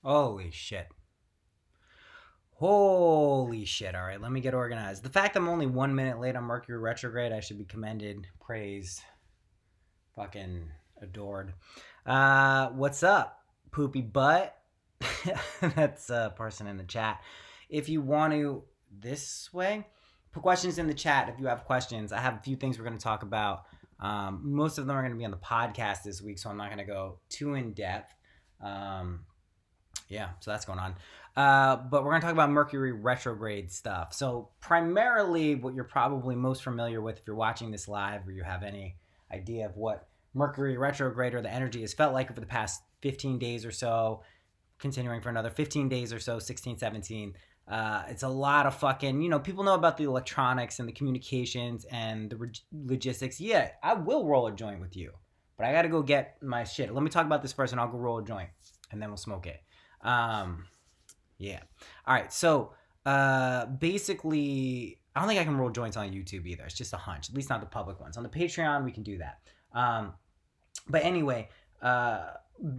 Holy shit. Holy shit. All right, let me get organized. The fact I'm only 1 minute late on Mercury retrograde, I should be commended, praised, fucking adored. What's up, poopy butt? That's a person in the chat. If you want to, this way, put questions in the chat if you have questions. I have a few things we're going to talk about. Most of them are going to be on the podcast this week, so I'm not going to go too in depth. Yeah, so that's going on. But we're going to talk about Mercury retrograde stuff. So, primarily, what you're probably most familiar with if you're watching this live or you have any idea of what Mercury retrograde or the energy has felt like over the past 15 days or so, continuing for another 15 days or so, 16, 17. It's a lot of fucking, people know about the electronics and the communications and the logistics. Yeah, I will roll a joint with you, but I got to go get my shit. Let me talk about this first and I'll go roll a joint and then we'll smoke it. Yeah. All right. So, basically, I don't think I can roll joints on YouTube either. It's just a hunch, at least not the public ones. On the Patreon, we can do that. But anyway,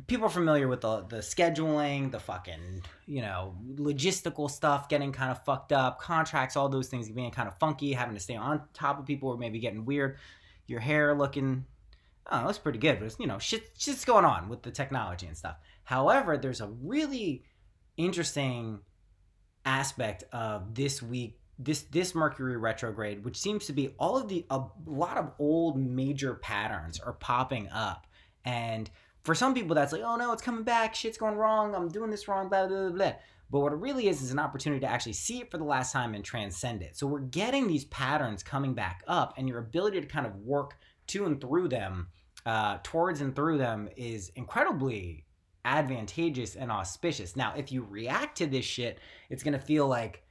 people are familiar with the scheduling, the fucking, logistical stuff getting kind of fucked up, contracts, all those things being kind of funky, having to stay on top of people or maybe getting weird, your hair looking, I don't know, it's pretty good, but it's, shit's going on with the technology and stuff. However, there's a really interesting aspect of this week, this Mercury retrograde, which seems to be a lot of old major patterns are popping up. And for some people that's like, oh no, it's coming back, shit's going wrong, I'm doing this wrong, blah blah blah blah. But what it really is an opportunity to actually see it for the last time and transcend it. So we're getting these patterns coming back up, and your ability to kind of work to and through them, towards and through them, is incredibly advantageous and auspicious. Now, if you react to this shit, it's gonna feel like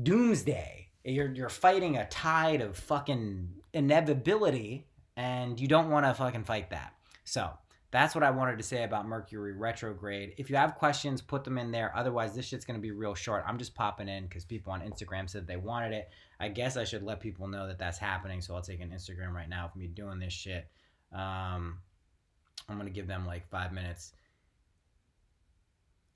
doomsday. You're fighting a tide of fucking inevitability, and you don't want to fucking fight that. So that's what I wanted to say about Mercury retrograde. If you have questions, put them in there. Otherwise, this shit's gonna be real short. I'm just popping in because people on Instagram said they wanted it. I guess I should let people know that that's happening. So I'll take an Instagram right now of me doing this shit. I'm gonna give them like 5 minutes.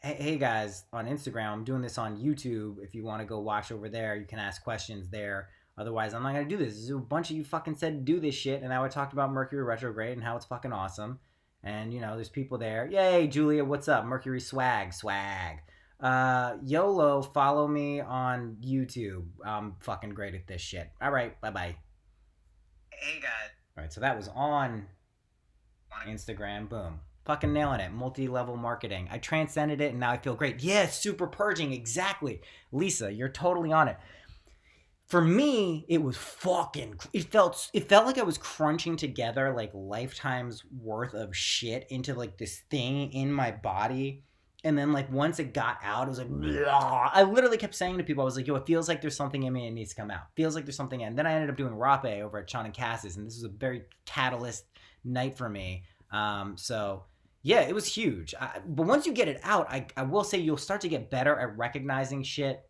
Hey guys, on Instagram, I'm doing this on YouTube. If you want to go watch over there, you can ask questions there. Otherwise, I'm not going to do this. There's a bunch of you fucking said to do this shit, and now I talked about Mercury retrograde and how it's fucking awesome. And, there's people there. Yay, Julia, what's up? Mercury swag. YOLO, follow me on YouTube. I'm fucking great at this shit. All right, bye-bye. Hey guys. All right, so that was on Instagram. Boom. Fucking nailing it. Multi-level marketing. I transcended it and now I feel great. Yeah, super purging. Exactly. Lisa, you're totally on it. For me, it was it felt like I was crunching together like lifetimes worth of shit into like this thing in my body. And then like once it got out, it was like, blah. I literally kept saying to people, I was like, yo, it feels like there's something in me that needs to come out. Feels like there's something in. And then I ended up doing rape over at Sean and Cass's, and this was a very catalyst night for me. So yeah, it was huge. But once you get it out, I will say you'll start to get better at recognizing shit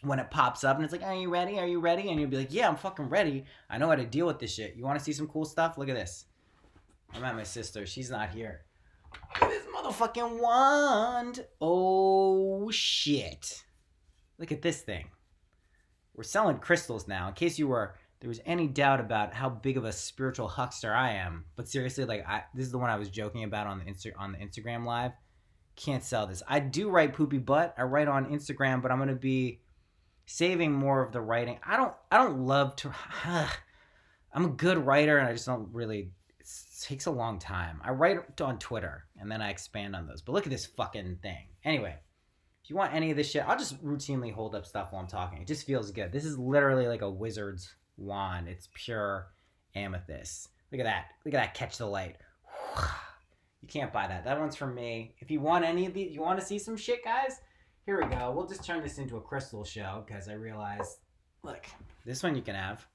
when it pops up and it's like, are you ready? Are you ready? And you'll be like, yeah, I'm fucking ready. I know how to deal with this shit. You want to see some cool stuff? Look at this. I'm at my sister. She's not here. Look at this motherfucking wand. Oh, shit. Look at this thing. We're selling crystals now. In case there was any doubt about how big of a spiritual huckster I am. But seriously, this is the one I was joking about on the Instagram live. Can't sell this. I do write poopy butt. I write on Instagram, but I'm gonna be saving more of the writing. I don't love to. I'm a good writer, and I just don't really. It takes a long time. I write on Twitter, and then I expand on those. But look at this fucking thing. Anyway, if you want any of this shit, I'll just routinely hold up stuff while I'm talking. It just feels good. This is literally like a wizard's wand. It's pure amethyst. Look at that. Look at that. Catch the light. You can't buy that. That one's from me. If you want any of these, you want to see some shit, guys? Here we go. We'll just turn this into a crystal show because I realized, look, this one you can have.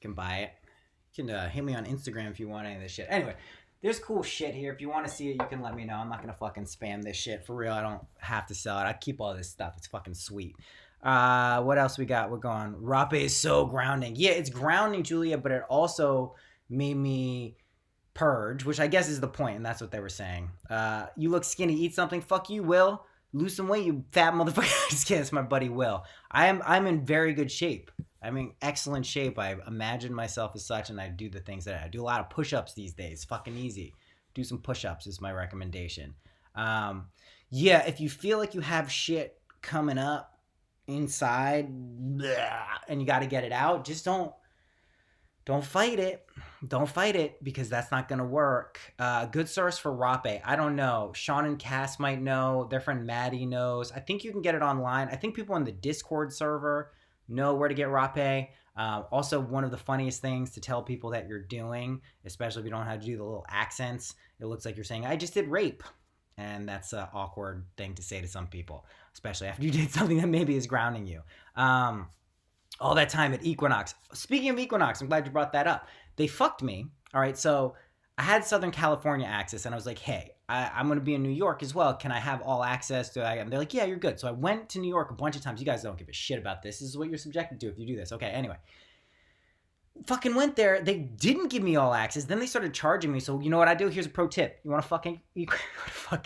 You can buy it. You can hit me on Instagram if you want any of this shit. Anyway, there's cool shit here. If you want to see it, you can let me know. I'm not going to fucking spam this shit. For real, I don't have to sell it. I keep all this stuff. It's fucking sweet. What else we got? We're going. Rape is so grounding. Yeah, it's grounding, Julia, but it also made me purge, which I guess is the point, and that's what they were saying. You look skinny, eat something. Fuck you, Will. Lose some weight, you fat motherfucker. Just kidding, it's my buddy Will. I'm in very good shape. I'm in excellent shape. I imagine myself as such, and I do the things that I do. A lot of push-ups these days. Fucking easy. Do some push-ups is my recommendation. Yeah, if you feel like you have shit coming up inside, and you got to get it out, just don't fight it. Don't fight it, because that's not going to work. Good source for rape. I don't know. Sean and Cass might know. Their friend Maddie knows. I think you can get it online. I think people in the Discord server know where to get rape. Also, one of the funniest things to tell people that you're doing, especially if you don't know how to do the little accents, it looks like you're saying, I just did rape. And that's an awkward thing to say to some people, especially after you did something that maybe is grounding you. All that time at Equinox. Speaking of Equinox, I'm glad you brought that up. They fucked me. All right, so I had Southern California access, and I was like, hey, I'm going to be in New York as well. Can I have all access to it? And they're like, yeah, you're good. So I went to New York a bunch of times. You guys don't give a shit about this. This is what you're subjected to if you do this. Okay, anyway. Fucking went there. They didn't give me all access. Then they started charging me. So you know what I do? Here's a pro tip. You want to fuck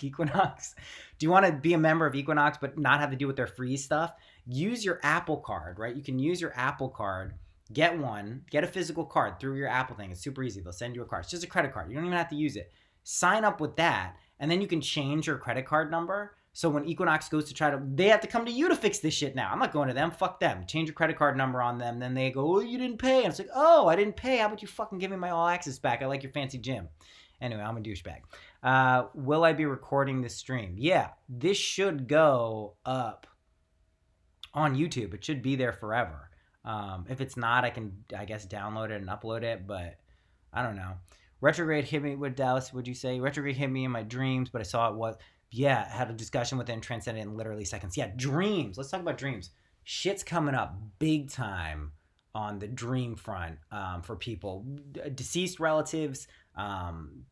Equinox? Do you want to be a member of Equinox but not have to do with their free stuff? Use your Apple card, right? You can use your Apple card. Get one. Get a physical card through your Apple thing. It's super easy. They'll send you a card. It's just a credit card. You don't even have to use it. Sign up with that, and then you can change your credit card number. So when Equinox goes to try to, they have to come to you to fix this shit now. I'm not going to them. Fuck them. Change your credit card number on them. Then they go, oh, you didn't pay. And it's like, oh, I didn't pay. How about you fucking give me my all access back? I like your fancy gym. Anyway, I'm a douchebag. Will I be recording this stream? Yeah, this should go up on YouTube. It should be there forever. If it's not, I can, I guess, download it and upload it, but I don't know. Retrograde hit me, what Dallas would you say? Retrograde hit me in my dreams, but I saw it was, yeah, I had a discussion with it and transcended in literally seconds. Yeah, dreams. Let's talk about dreams. Shit's coming up big time on the dream front for people. Deceased relatives,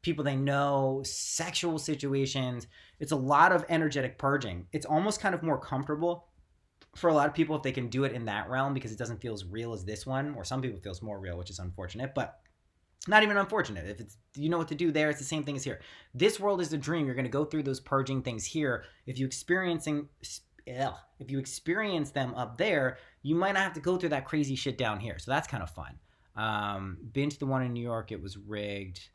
people they know, sexual situations. It's a lot of energetic purging. It's almost kind of more comfortable for a lot of people if they can do it in that realm, because it doesn't feel as real as this one, or some people it feels more real, which is unfortunate, but not even unfortunate. If it's, you know what to do there, it's the same thing as here. This world is a dream. You're going to go through those purging things here. If you experience them up there, you might not have to go through that crazy shit down here. So that's kind of fun. Been to the one in New York. It was rigged.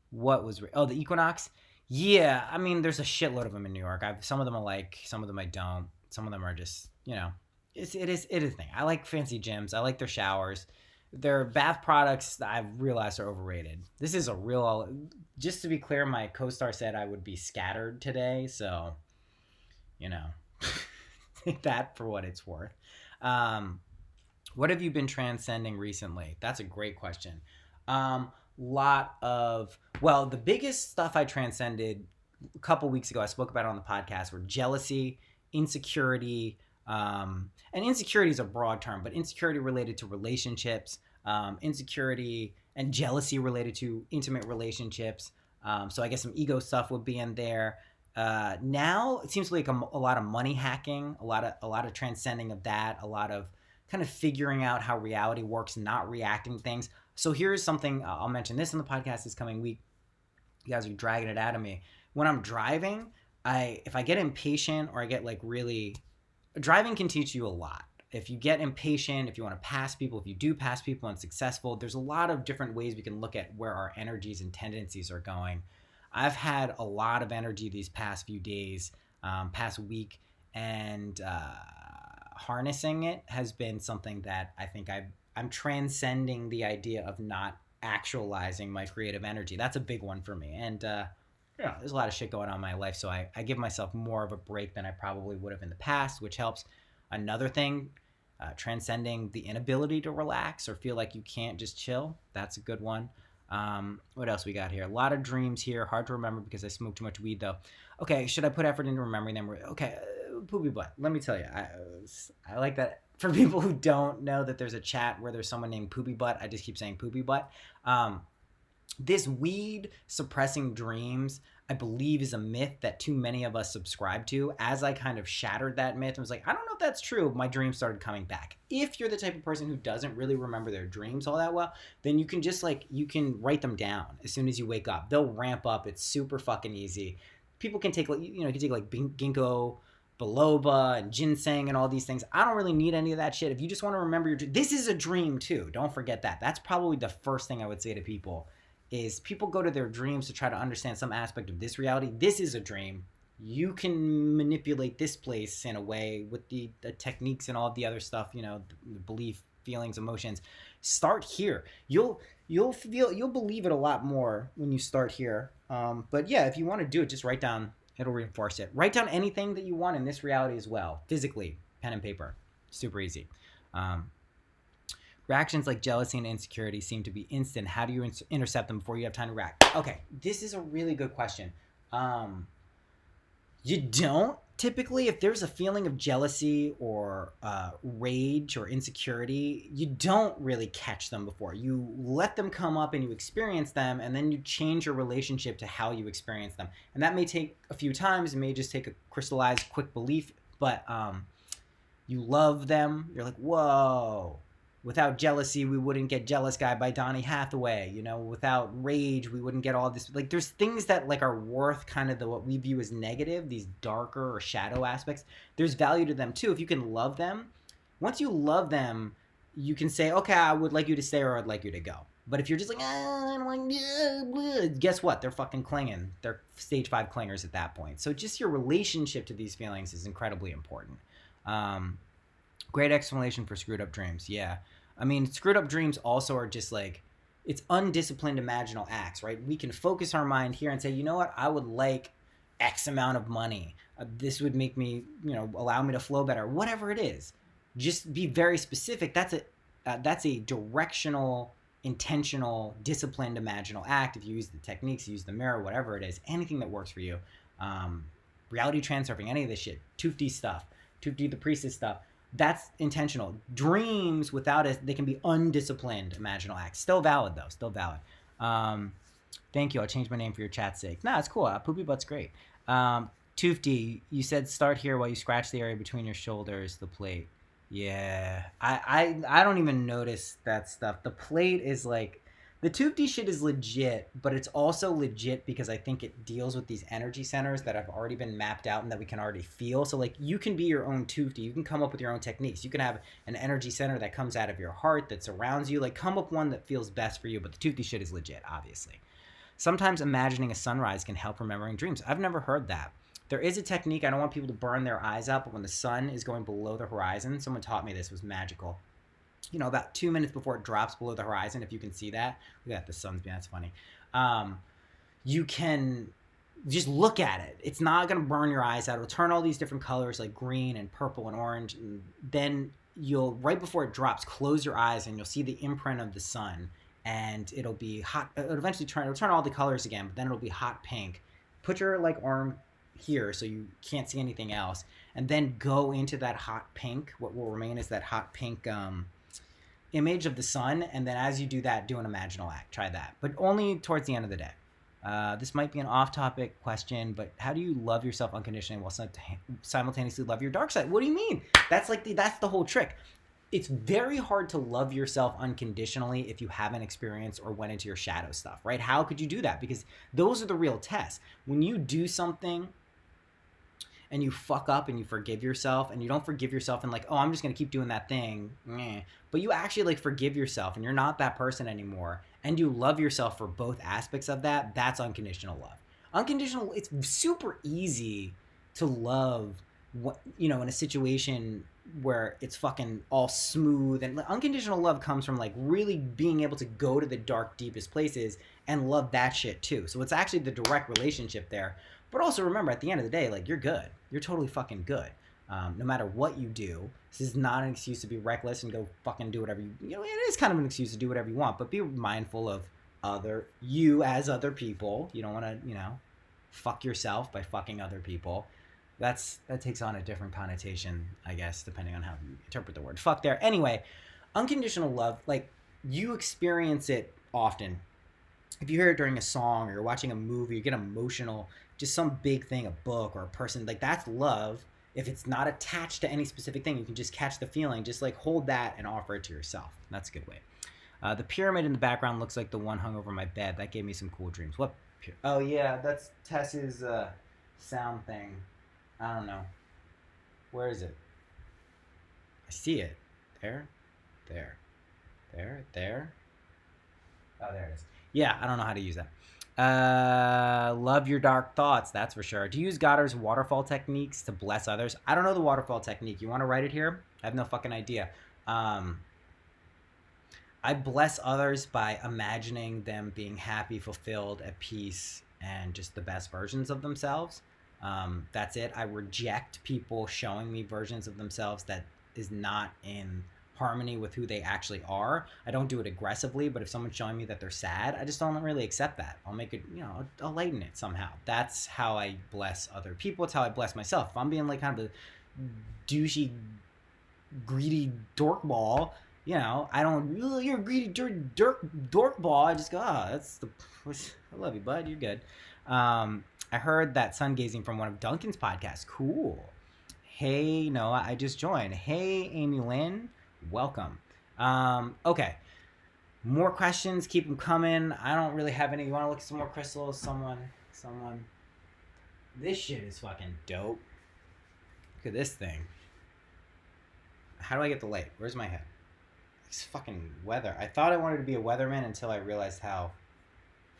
What was rigged? Oh, the Equinox? Yeah, I mean, there's a shitload of them in New York. Some of them I like, some of them I don't. Some of them are just, you know, it is a thing. I like fancy gyms. I like their showers. Their bath products, I've realized, are overrated. This is a real, just to be clear, my co-star said I would be scattered today. So, you know, take that for what it's worth. What have you been transcending recently? That's a great question. The biggest stuff I transcended a couple weeks ago, I spoke about it on the podcast, were jealousy, insecurity, and insecurity is a broad term, but insecurity related to relationships, insecurity and jealousy related to intimate relationships. So I guess some ego stuff would be in there. Now it seems like a lot of money hacking, a lot of transcending of that, a lot of kind of figuring out how reality works, not reacting to things. So here's something, I'll mention this in the podcast this coming week. You guys are dragging it out of me. When I'm driving, if I get impatient or I get like really, driving can teach you a lot. If you get impatient, if you want to pass people, if you do pass people and successful, there's a lot of different ways we can look at where our energies and tendencies are going. I've had a lot of energy these past few days, past week, and harnessing it has been something that I think I'm transcending the idea of not actualizing my creative energy. That's a big one for me. And there's a lot of shit going on in my life, so I give myself more of a break than I probably would have in the past, which helps. Another thing, transcending the inability to relax or feel like you can't just chill. That's a good one. What else we got here? A lot of dreams here. Hard to remember because I smoke too much weed, though. Okay, should I put effort into remembering them? Okay, poopy butt. Let me tell you, I like that. For people who don't know that there's a chat where there's someone named Poopy Butt, I just keep saying Poopy Butt. This weed suppressing dreams, I believe, is a myth that too many of us subscribe to. As I kind of shattered that myth and was like, I don't know if that's true, my dreams started coming back. If you're the type of person who doesn't really remember their dreams all that well, then you can just you can write them down as soon as you wake up. They'll ramp up. It's super fucking easy. People can take, you can take ginkgo biloba and ginseng and all these things. I don't really need any of that shit. If you just want to remember your dream, this is a dream too. Don't forget that. That's probably the first thing I would say to people is people go to their dreams to try to understand some aspect of this reality. This is a dream. You can manipulate this place in a way with the techniques and all of the other stuff, the belief, feelings, emotions. Start here. You'll believe it a lot more when you start here. But yeah, if you want to do it, just write down. It'll reinforce it. Write down anything that you want in this reality as well, physically, pen and paper. Super easy. Reactions like jealousy and insecurity seem to be instant. How do you intercept them before you have time to react? Okay, this is a really good question. You don't typically, if there's a feeling of jealousy or rage or insecurity, you don't really catch them before. You let them come up and you experience them, and then you change your relationship to how you experience them. And that may take a few times. It may just take a crystallized, quick belief, but you love them. You're like, whoa. Without jealousy, we wouldn't get Jealous Guy by Donny Hathaway. Without rage, we wouldn't get all this. There's things that are worth kind of what we view as negative, these darker or shadow aspects. There's value to them too. If you can love them, once you love them, you can say, okay, I would like you to stay or I'd like you to go. But if you're just like, I don't like, guess what? They're fucking clinging. They're stage 5 clingers at that point. So just your relationship to these feelings is incredibly important. Great explanation for screwed up dreams. Yeah. I mean, screwed up dreams also are just it's undisciplined imaginal acts, right? We can focus our mind here and say, you know what? I would like X amount of money. This would make me, allow me to flow better. Whatever it is, just be very specific. That's a directional, intentional, disciplined imaginal act. If you use the techniques, use the mirror, whatever it is, anything that works for you. Reality transurfing, any of this shit, Tufti stuff, Tufti the priestess stuff. That's intentional. Dreams without it, they can be undisciplined imaginal acts. Still valid though. Still valid. Thank you. I'll change my name for your chat's sake. Nah, it's cool. Poopy butt's great. Tufti, you said start here while you scratch the area between your shoulders, the plate. Yeah. I don't even notice that stuff. The plate is the Tufti shit is legit, but it's also legit because I think it deals with these energy centers that have already been mapped out and that we can already feel. So you can be your own Tufti. You can come up with your own techniques. You can have an energy center that comes out of your heart that surrounds you. Come up one that feels best for you. But the Tufti shit is legit, obviously. Sometimes imagining a sunrise can help remembering dreams. I've never heard that. There is a technique. I don't want people to burn their eyes out, but when the sun is going below the horizon, someone taught me this, was magical. About 2 minutes before it drops below the horizon, if you can see that. Look at the sun's being, that's funny. You can just look at it. It's not going to burn your eyes out. It'll turn all these different colors like green and purple and orange. And then right before it drops, close your eyes and you'll see the imprint of the sun. And it'll be hot. It'll eventually turn all the colors again, but then it'll be hot pink. Put your arm here so you can't see anything else. And then go into that hot pink. What will remain is that hot pink image of the sun, and then as you do that, do an imaginal act. Try that, but only towards the end of the day. This might be an off-topic question, but how do you love yourself unconditionally while simultaneously love your dark side? What do you mean? That's the whole trick. It's very hard to love yourself unconditionally if you haven't experienced or went into your shadow stuff, right? How could you do that? Because those are the real tests. When you do something and you fuck up and you forgive yourself, and you don't forgive yourself and oh, I'm just going to keep doing that thing. But you actually forgive yourself and you're not that person anymore, and you love yourself for both aspects of that. That's unconditional love. Unconditional, it's super easy to love in a situation where it's fucking all smooth, and unconditional love comes from really being able to go to the dark, deepest places and love that shit too. So it's actually the direct relationship there. But also remember, at the end of the day, you're good. You're totally fucking good. No matter what you do, this is not an excuse to be reckless and go fucking do whatever it is kind of an excuse to do whatever you want, but be mindful of you as other people. You don't want to, fuck yourself by fucking other people. That takes on a different connotation, I guess, depending on how you interpret the word fuck there. Anyway, unconditional love, you experience it often. if you hear it during a song or you're watching a movie, you get emotional, just some big thing, a book or a person, like that's love. If it's not attached to any specific thing, you can just catch the feeling, just like hold that and offer it to yourself. That's a good way. The pyramid in the background looks like the one hung over my bed. That gave me some cool dreams. What? Oh yeah, that's Tess's sound thing. I don't know. Where is it? I see it. There, there, there. Oh, there it is. Yeah, I don't know how to use that. Love your dark thoughts, that's for sure. Do you use Goddard's waterfall techniques to bless others? I don't know the waterfall technique. You want to write it here? I have no fucking idea. I bless others by imagining them being happy, fulfilled, at peace, and just the best versions of themselves. That's it. I reject people showing me versions of themselves that is not in harmony with who they actually are. I don't do it aggressively, but if someone's showing me that they're sad, I just don't really accept that. I'll make it, I'll lighten it somehow. That's how I bless other people. It's how I bless myself. If I'm being like kind of a douchey, greedy dork ball, I don't, you're a greedy dork ball. I just go, that's I love you, bud. You're good. I heard that sun gazing from one of Duncan's podcasts. Cool. Hey, Noah, I just joined. Hey, Amy Lynn, welcome. Okay. More questions. Keep them coming. I don't really have any. You want to look at some more crystals? Someone. This shit is fucking dope. Look at this thing. How do I get the light? Where's my head? It's fucking weather. I thought I wanted to be a weatherman until I realized how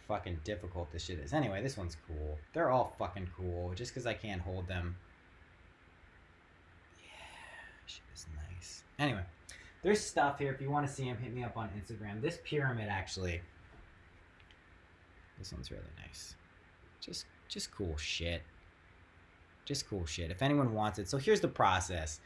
fucking difficult this shit is. Anyway, this one's cool. They're all fucking cool. Just because I can't hold them. Yeah, shit is nice. Anyway, there's stuff here. If you want to see them, hit me up on Instagram. This pyramid, actually, this one's really nice. Just cool shit. Just cool shit. If anyone wants it. So here's the process.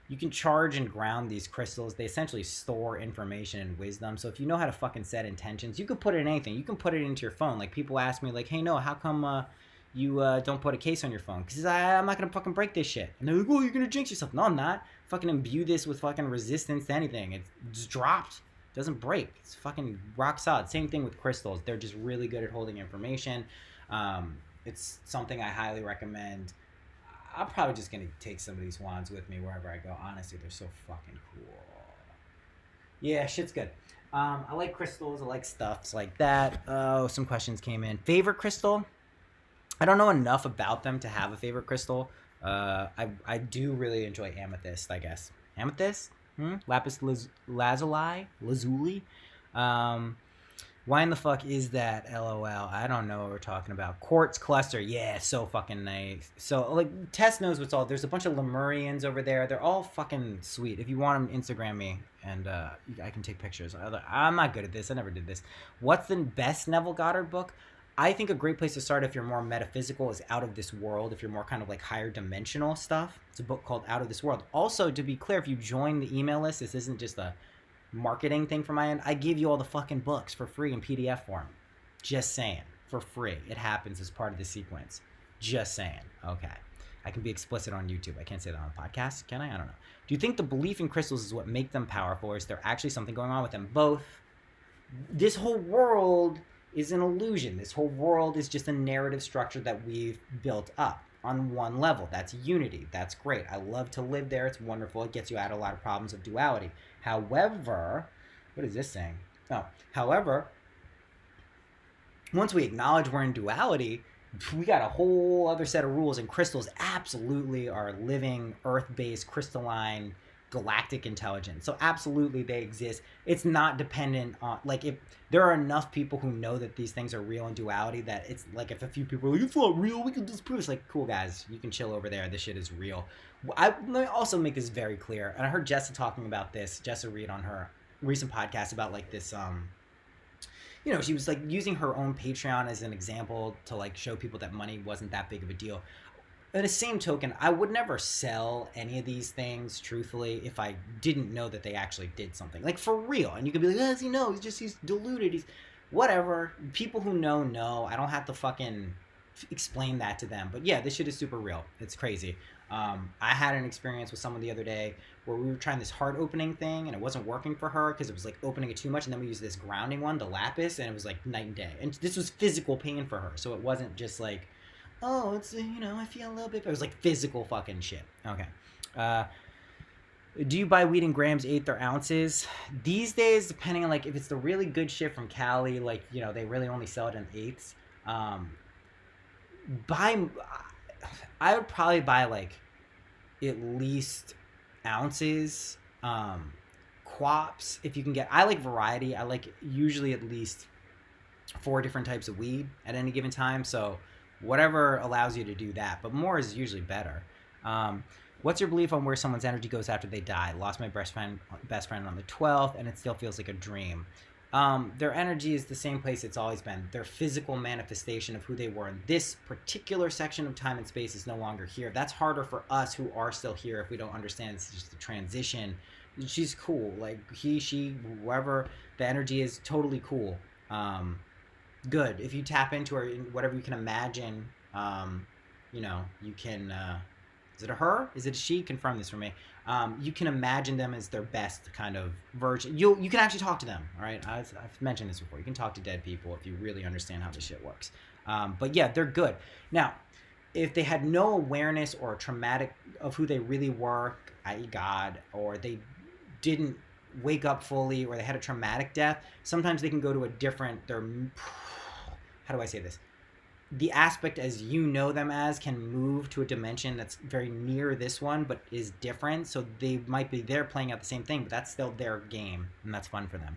You can charge and ground these crystals. They essentially store information and wisdom. So if you know how to fucking set intentions, you can put it in anything. You can put it into your phone. Like people ask me, like, hey, no, how come you don't put a case on your phone? Because I'm not going to fucking break this shit. And they're like, oh, you're going to jinx yourself. No, I'm not. Fucking imbue this with fucking resistance to anything. It's just dropped. It doesn't break. It's fucking rock solid. Same thing with crystals. They're just really good at holding information. It's something I highly recommend. I'm probably just going to take some of these wands with me wherever I go. Honestly, they're so fucking cool. Yeah, shit's good. I like crystals. I like stuffs like that. Oh, some questions came in. Favorite crystal? I don't know enough about them to have a favorite crystal. I do really enjoy amethyst, I guess. Amethyst? Lapis lazuli? Why in the fuck is that? LOL. I don't know what we're talking about. Quartz cluster. Yeah, so fucking nice. So, like, Tess knows what's all. There's a bunch of Lemurians over there. They're all fucking sweet. If you want them, Instagram me, and I can take pictures. I'm not good at this. I never did this. What's the best Neville Goddard book? I think a great place to start if you're more metaphysical is Out of This World. If you're more kind of like higher dimensional stuff, it's a book called Out of This World. Also, to be clear, if you join the email list, this isn't just a marketing thing from my end. I give you all the fucking books for free in PDF form. Just saying. For free. It happens as part of the sequence. Just saying. Okay. I can be explicit on YouTube. I can't say that on a podcast, can I? I don't know. Do you think the belief in crystals is what make them powerful, or is there actually something going on with them? Both. This whole world is an illusion. This whole world is just a narrative structure that we've built up on one level. That's unity. That's great. I love to live there. It's wonderful. It gets you out of a lot of problems of duality. However, what is this saying? Oh, however, once we acknowledge we're in duality, we got a whole other set of rules, and crystals absolutely are living, earth-based, crystalline, galactic intelligence. So absolutely they exist. It's not dependent on, like, if there are enough people who know that these things are real in duality, that it's like, if a few people are like, it's not real, we can disprove it. It's like, cool guys, you can chill over there. This shit is real. Let me also make this very clear. And I heard Jessa talking about this, Jessa Reed, on her recent podcast about like this, she was like using her own Patreon as an example to like show people that money wasn't that big of a deal. At the same token, I would never sell any of these things, truthfully, if I didn't know that they actually did something. Like, for real. And you could be like, does he know? He's deluded. He's whatever. People who know. I don't have to fucking explain that to them. But yeah, this shit is super real. It's crazy. I had an experience with someone the other day where we were trying this heart opening thing and it wasn't working for her because it was like opening it too much, and then we used this grounding one, the lapis, and it was like night and day. And this was physical pain for her, so it wasn't just like, oh, it's, you know, I feel a little bit. It was like physical fucking shit. Okay. Do you buy weed in grams, eighths, or ounces? These days, depending on like if it's the really good shit from Cali, like, you know, they really only sell it in eighths. Buy, I would probably buy like at least ounces. Quaps, if you can get. I like variety. I like usually at least 4 different types of weed at any given time. So whatever allows you to do that, but more is usually better. What's your belief on where someone's energy goes after they die? Lost my best friend on the 12th, and it still feels like a dream. Their energy is the same place it's always been. Their physical manifestation of who they were in this particular section of time and space is no longer here. That's harder for us who are still here if we don't understand it's just the transition. She's cool. Like, he, she, whoever the energy is, totally cool. Good. If you tap into her, whatever you can imagine, you know, you can... is it a her? Is it a she? Confirm this for me. You can imagine them as their best kind of version. You can actually talk to them, all right? I've mentioned this before. You can talk to dead people if you really understand how this shit works. But yeah, they're good. Now, if they had no awareness or traumatic of who they really were, i.e. God, or they didn't wake up fully, or they had a traumatic death, sometimes they can go to a different... How do I say this? The aspect as you know them as can move to a dimension that's very near this one, but is different. So they might be there playing out the same thing, but that's still their game, and that's fun for them.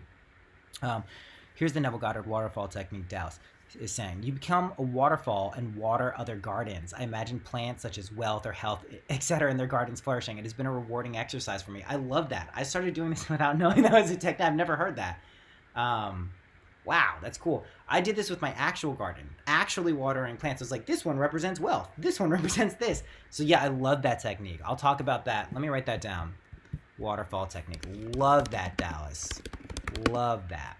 Here's the Neville Goddard waterfall technique. Dallas is saying, you become a waterfall and water other gardens. I imagine plants such as wealth or health, etc., in their gardens flourishing. It has been a rewarding exercise for me. I love that. I started doing this without knowing that was a technique. I've never heard that. Wow, that's cool. I did this with my actual garden, actually watering plants. I was like, this one represents wealth. This one represents this. So yeah, I love that technique. I'll talk about that. Let me write that down. Waterfall technique. Love that, Dallas. Love that.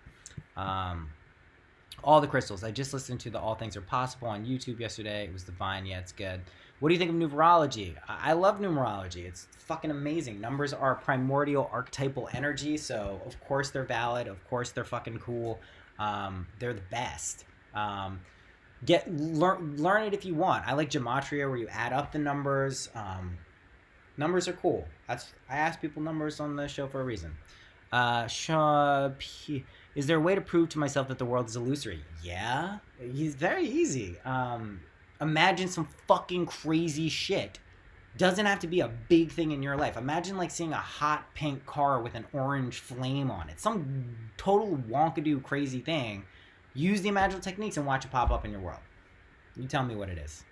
All the crystals. I just listened to the All Things Are Possible on YouTube yesterday. It was divine. Yeah, it's good. What do you think of numerology? I love numerology. It's fucking amazing. Numbers are primordial archetypal energy, so of course they're valid. Of course they're fucking cool. They're the best. Learn it if you want. I like gematria, where you add up the numbers. Numbers are cool. I ask people numbers on the show for a reason. Is there a way to prove to myself that the world is illusory? Yeah, it's very easy. Imagine some fucking crazy shit. Doesn't have to be a big thing in your life. Imagine like seeing a hot pink car with an orange flame on it. Some total wonkadoo crazy thing. Use the imaginal techniques and watch it pop up in your world. You tell me what it is.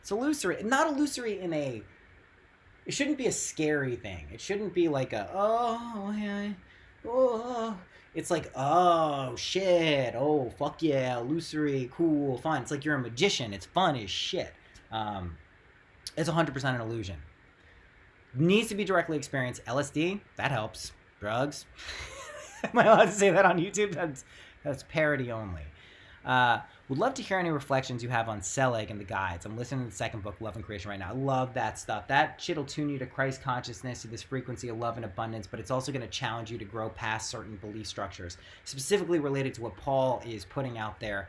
It's illusory. Not illusory in a... It shouldn't be a scary thing. It shouldn't be like a, oh, yeah, oh. It's like, oh, shit. Oh, fuck yeah. Illusory, cool, fun. It's like you're a magician. It's fun as shit. It's 100% an illusion. Needs to be directly experienced. LSD, that helps. Drugs. Am I allowed to say that on YouTube? That's parody only. Would love to hear any reflections you have on Cell Egg and the guides. I'm listening to the second book, Love and Creation, right now. I love that stuff. That shit'll tune you to Christ consciousness, to this frequency of love and abundance, but it's also going to challenge you to grow past certain belief structures, specifically related to what Paul is putting out there.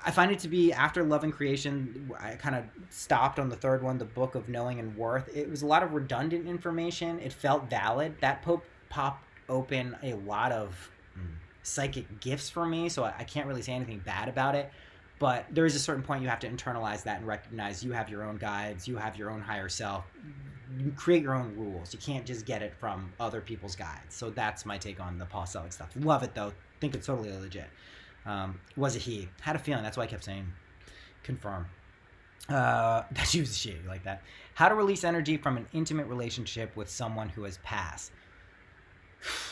I find it to be, after Love and Creation, I kind of stopped on the third one, the Book of Knowing and Worth. It was a lot of redundant information. It felt valid. That popped open a lot of psychic gifts for me, so I can't really say anything bad about it. But there is a certain point you have to internalize that and recognize you have your own guides, you have your own higher self. You create your own rules. You can't just get it from other people's guides. So that's my take on the Paul Selig stuff. Love it, though. Think it's totally legit. Was it he? Had a feeling. That's why I kept saying confirm. That she was a she, like that. How to release energy from an intimate relationship with someone who has passed.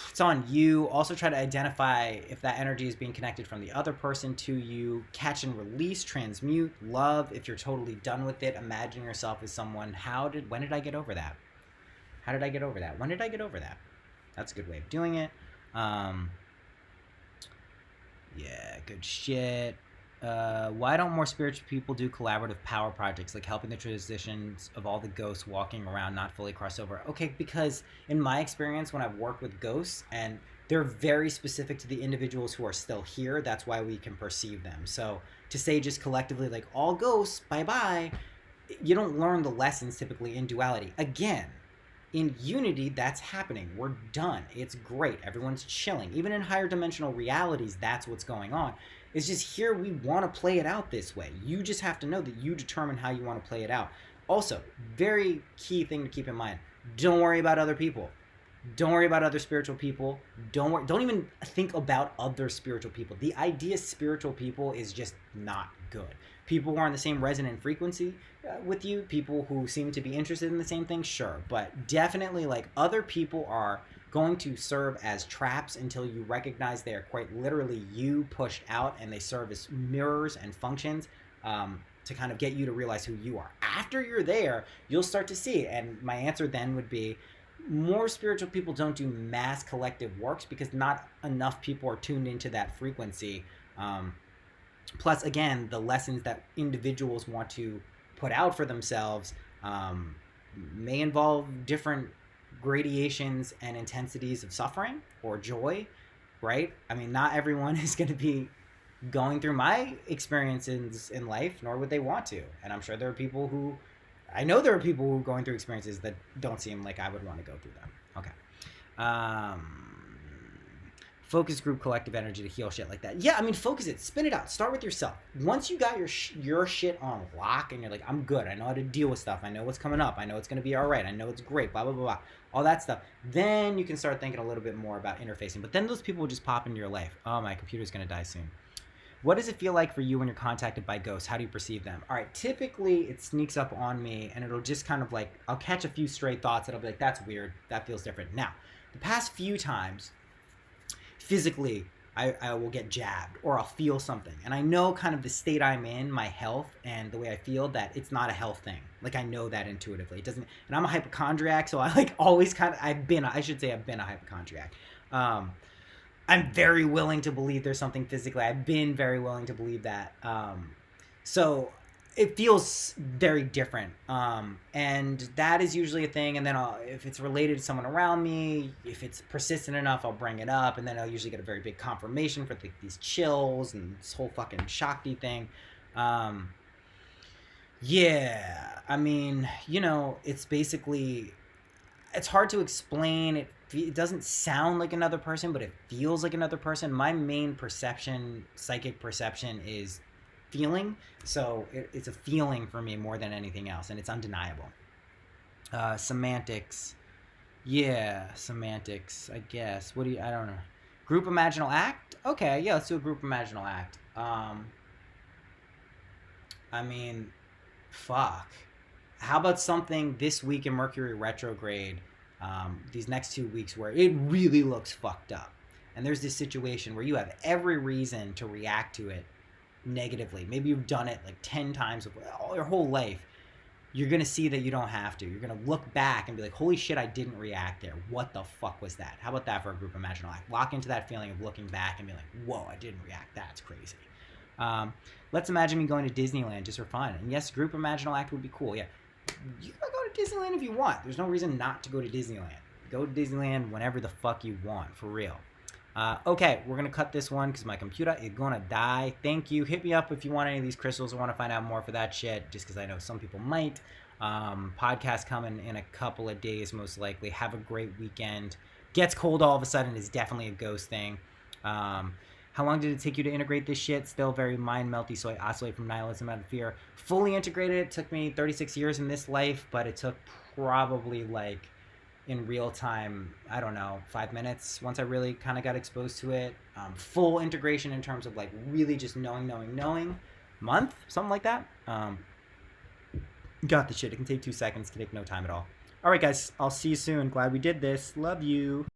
It's on you. Also try to identify if that energy is being connected from the other person to you. Catch and release, transmute, love. If you're totally done with it, imagine yourself as someone. When did I get over that? How did I get over that? When did I get over that? That's a good way of doing it. Yeah, good shit. Why don't more spiritual people do collaborative power projects, like helping the transitions of all the ghosts walking around not fully cross over? Okay, because in my experience, when I've worked with ghosts, and they're very specific to the individuals who are still here, that's why we can perceive them. So to say just collectively, like all ghosts, bye bye, you don't learn the lessons typically in duality. Again, in unity, that's happening. We're done. It's great. Everyone's chilling. Even in higher dimensional realities, that's what's going on. It's just here we want to play it out this way. You just have to know that you determine how you want to play it out. Also, very key thing to keep in mind, don't worry about other people. Don't worry about other spiritual people. Don't even think about other spiritual people. The idea of spiritual people is just not good. People who are on the same resonant frequency with you, people who seem to be interested in the same thing, sure. But definitely, like, other people are going to serve as traps until you recognize they are quite literally you pushed out, and they serve as mirrors and functions to kind of get you to realize who you are. After you're there, you'll start to see it. And my answer then would be, more spiritual people don't do mass collective works because not enough people are tuned into that frequency. Plus, again, the lessons that individuals want to put out for themselves may involve different gradations and intensities of suffering or joy, right? I mean, not everyone is going to be going through my experiences in life, nor would they want to. And I'm sure there are people who, I know there are people who are going through experiences that don't seem like I would want to go through them. Okay. Focus group collective energy to heal shit like that. Yeah, I mean, focus it. Spin it out. Start with yourself. Once you got your shit on lock and you're like, I'm good. I know how to deal with stuff. I know what's coming up. I know it's going to be all right. I know it's great. Blah, blah, blah, blah. All that stuff. Then you can start thinking a little bit more about interfacing. But then those people will just pop into your life. Oh, my computer's going to die soon. What does it feel like for you when you're contacted by ghosts? How do you perceive them? All right, typically it sneaks up on me and it'll just kind of like, I'll catch a few stray thoughts and I'll be like, that's weird. That feels different. Now, the past few times, physically, I will get jabbed or I'll feel something. And I know kind of the state I'm in, my health, and the way I feel, that it's not a health thing. Like, I know that intuitively. It doesn't, and I'm a hypochondriac, so I like always kind of, I've been a hypochondriac. I'm very willing to believe there's something physically. I've been very willing to believe that. So it feels very different. And that is usually a thing. And then if it's related to someone around me, if it's persistent enough, I'll bring it up. And then I'll usually get a very big confirmation for these chills and this whole fucking Shakti thing. Yeah, I mean, you know, it's basically, it's hard to explain. It doesn't sound like another person, but it feels like another person. My main perception, psychic perception, is feeling. So it's a feeling for me more than anything else, and it's undeniable. Semantics. Yeah, semantics, I guess. I don't know. Group imaginal act? Okay, yeah, let's do a group imaginal act. I mean, fuck. How about something this week in Mercury Retrograde, these next 2 weeks, where it really looks fucked up. And there's this situation where you have every reason to react to it negatively. Maybe you've done it like 10 times all your whole life. You're going to see that you don't have to. You're going to look back and be like, holy shit, I didn't react there. What the fuck was that? How about that for a group imaginal act? Lock into that feeling of looking back and be like, whoa, I didn't react. That's crazy. Let's imagine me going to Disneyland just for fun. And yes, group imaginal act would be cool. Yeah. You can go to Disneyland if you want. There's no reason not to go to Disneyland. Go to Disneyland whenever the fuck you want, for real. Okay, we're going to cut this one because my computer is going to die. Thank you. Hit me up if you want any of these crystals or want to find out more for that shit, just because I know some people might. Podcast coming in a couple of days, most likely. Have a great weekend. Gets cold all of a sudden is definitely a ghost thing. How long did it take you to integrate this shit? Still very mind melty, so I oscillate from nihilism out of fear. Fully integrated, it took me 36 years in this life, but it took probably like, in real time, I don't know, 5 minutes once I really kind of got exposed to it. Full integration in terms of like really just knowing, month, something like that. Got the shit. It can take 2 seconds, it can take no time at all. All right, guys, I'll see you soon. Glad we did this. Love you.